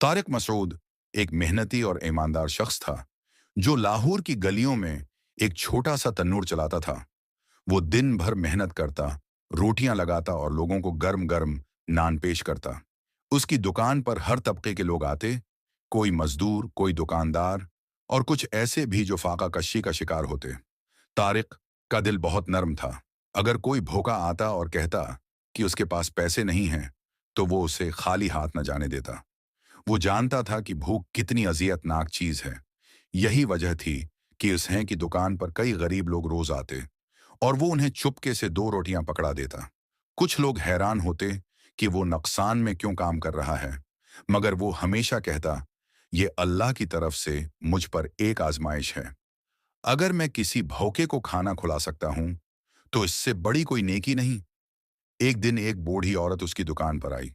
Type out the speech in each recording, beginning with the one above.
तारिक मसूद एक मेहनती और ईमानदार शख्स था जो लाहौर की गलियों में एक छोटा सा तन्नूर चलाता था। वो दिन भर मेहनत करता, रोटियां लगाता और लोगों को गर्म गर्म नान पेश करता। उसकी दुकान पर हर तबके के लोग आते, कोई मजदूर, कोई दुकानदार और कुछ ऐसे भी जो फाका कशी का शिकार होते। तारिक का दिल बहुत नर्म था। अगर कोई भूखा आता और कहता कि उसके पास पैसे नहीं हैं, तो वो उसे खाली हाथ न जाने देता। वो जानता था कि भूख कितनी अजियतनाक चीज है। यही वजह थी कि उसहें की दुकान पर कई गरीब लोग रोज आते और वो उन्हें चुपके से दो रोटियां पकड़ा देता। कुछ लोग हैरान होते कि वो नुकसान में क्यों काम कर रहा है, मगर वो हमेशा कहता, ये अल्लाह की तरफ से मुझ पर एक आजमाइश है। अगर मैं किसी भूखे को खाना खुला सकता हूं, तो इससे बड़ी कोई नेकी नहीं। एक दिन एक बूढ़ी औरत उसकी दुकान पर आई।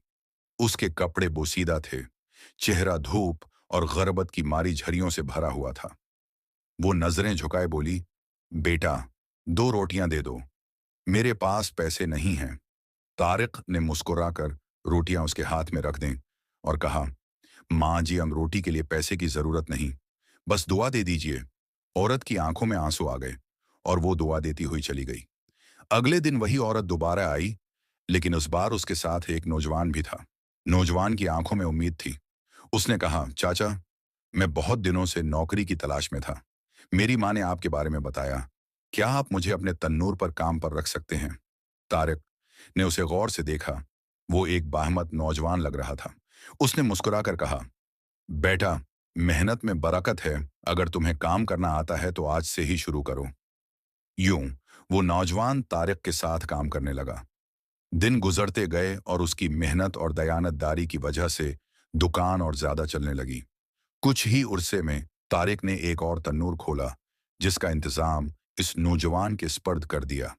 उसके कपड़े बोसीदा थे, चेहरा धूप और गरबत की मारी झरियों से भरा हुआ था। वो नजरें झुकाए बोली, बेटा, दो रोटियां दे दो, मेरे पास पैसे नहीं हैं। तारिक ने मुस्कुराकर रोटियां उसके हाथ में रख दें और कहा, माँ जी, हम रोटी के लिए पैसे की जरूरत नहीं, बस दुआ दे दीजिए। औरत की आंखों में आंसू आ गए और वो दुआ देती हुई चली गई। अगले दिन वही औरत दोबारा आई, लेकिन उस बार उसके साथ एक नौजवान भी था। नौजवान की आंखों में उम्मीद थी। उसने कहा, चाचा, मैं बहुत दिनों से नौकरी की तलाश में था। मेरी माँ ने आपके बारे में बताया। क्या आप मुझे अपने तन्नूर पर काम पर रख सकते हैं? तारिक ने उसे गौर से देखा। वो एक बाहमत नौजवान लग रहा था। उसने मुस्कुराकर कहा, बेटा, मेहनत में बरकत है। अगर तुम्हें काम करना आता है तो आज से ही शुरू करो। यूं वो नौजवान तारिक के साथ काम करने लगा। दिन गुजरते गए और उसकी मेहनत और दयानतदारी की वजह से दुकान और ज्यादा चलने लगी। कुछ ही उरसे में तारिक ने एक और तन्नूर खोला, जिसका इंतजाम इस नौजवान के स्पर्द कर दिया।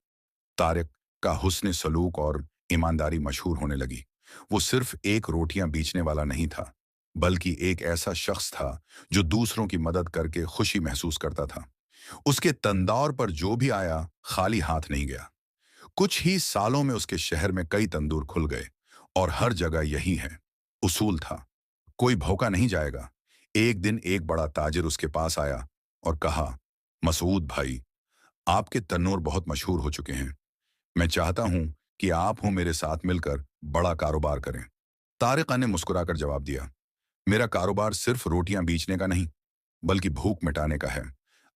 तारिक का हुस्न सलूक और ईमानदारी मशहूर होने लगी। वो सिर्फ एक रोटियां बेचने वाला नहीं था, बल्कि एक ऐसा शख्स था जो दूसरों की मदद करके खुशी महसूस करता था। उसके तंदौर पर जो भी आया, खाली हाथ नहीं गया। कुछ ही सालों में उसके शहर में कई तंदूर खुल गए और हर जगह यही है उसूल था, कोई भूखा नहीं जाएगा। एक दिन एक बड़ा ताजिर उसके पास आया और कहा, मसूद भाई, आपके तन्नूर बहुत मशहूर हो चुके हैं। मैं चाहता हूं कि आप हो मेरे साथ मिलकर बड़ा कारोबार करें। तारिका ने मुस्कुराकर जवाब दिया, मेरा कारोबार सिर्फ रोटियां बेचने का नहीं, बल्कि भूख मिटाने का है।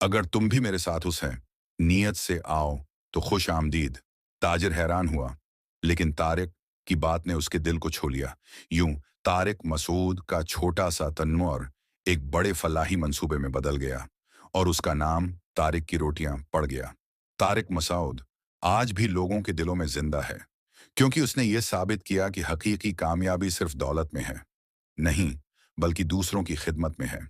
अगर तुम भी मेरे साथ उस हैं, नीयत से आओ तो खुश आमदीद। ताजिर हैरान हुआ, लेकिन तारिक की बात ने उसके दिल को छू लिया। यूं तारिक मसूद का छोटा सा तन्मूर एक बड़े फलाही मंसूबे में बदल गया और उसका नाम तारिक की रोटियां पड़ गया। तारिक मसूद आज भी लोगों के दिलों में जिंदा है, क्योंकि उसने ये साबित किया कि हकीकी कामयाबी सिर्फ दौलत में है नहीं, बल्कि दूसरों की खिदमत में है।